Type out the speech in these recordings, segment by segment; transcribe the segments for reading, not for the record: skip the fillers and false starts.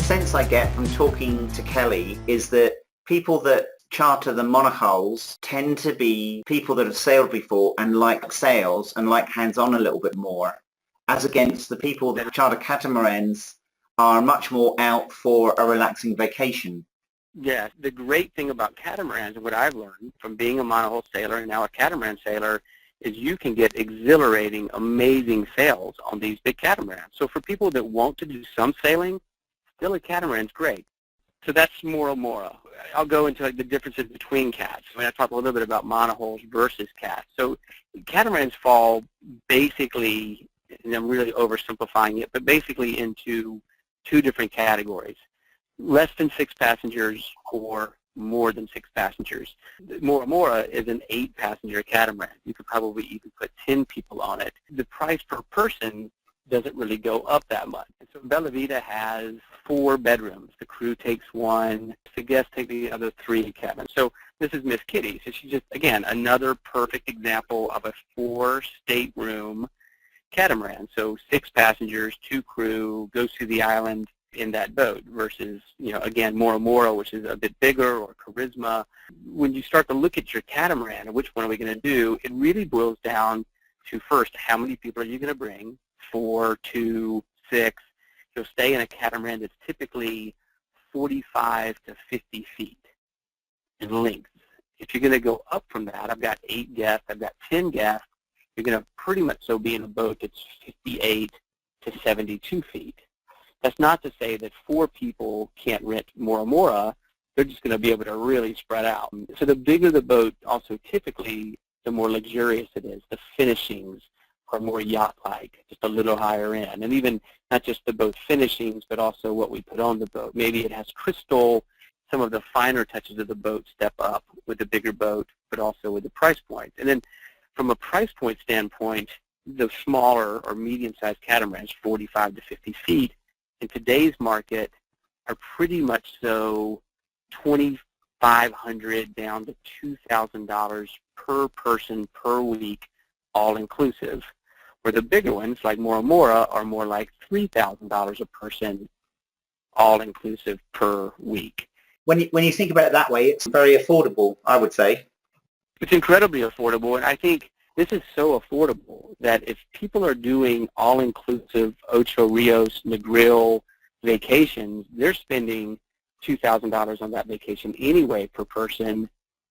sense I get from talking to Kelly is that people that charter the monohulls tend to be people that have sailed before and like sails and like hands-on a little bit more, as against the people that charter catamarans are much more out for a relaxing vacation. Yeah, the great thing about catamarans, and what I've learned from being a monohull sailor and now a catamaran sailor, is you can get exhilarating, amazing sails on these big catamarans. So for people that want to do some sailing, still a catamaran's great. So that's Mora Mora. I'll go into the differences between cats. I talk a little bit about monohulls versus cats. So catamarans fall basically, and I'm really oversimplifying it, but basically into two different categories: less than 6 passengers or more than 6 passengers. Mora Mora is an 8-passenger catamaran. You could probably even put 10 people on it. The price per person doesn't really go up that much. And so Bella Vita has 4 bedrooms. The crew takes 1. The guests take the other 3 cabins. So this is Miss Kitty. So she's just, again, another perfect example of a 4-stateroom catamaran. So 6 passengers, 2 crew, goes to the island in that boat versus, again, Mora Mora, which is a bit bigger, or Charisma. When you start to look at your catamaran and which one are we going to do, it really boils down to, first, how many people are you going to bring? 4, 2, 6. You'll stay in a catamaran that's typically 45 to 50 feet in length. If you're going to go up from that, I've got 8 guests, I've got 10 guests, you're going to pretty much so be in a boat that's 58 to 72 feet. That's not to say that 4 people can't rent Mora Mora. They're just going to be able to really spread out. So the bigger the boat, also typically, the more luxurious it is. The finishings are more yacht-like, just a little higher end. And even not just the boat finishings, but also what we put on the boat. Maybe it has crystal. Some of the finer touches of the boat step up with the bigger boat, but also with the price point. And then from a price point standpoint, the smaller or medium-sized catamarans, 45 to 50 feet, in today's market are pretty much so $2,500 down to $2,000 per person per week, all-inclusive, where the bigger ones, like Mora Mora, are more like $3,000 a person, all-inclusive per week. When you think about it that way, it's very affordable, I would say. It's incredibly affordable, and I think this is so affordable that if people are doing all-inclusive Ocho Rios, Negril vacations, they're spending $2,000 on that vacation anyway per person.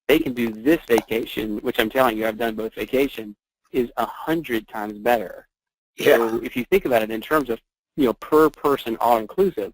They can do this vacation, which I'm telling you, I've done both vacations, is 100 times better. Yeah. So if you think about it in terms of, per person all-inclusive,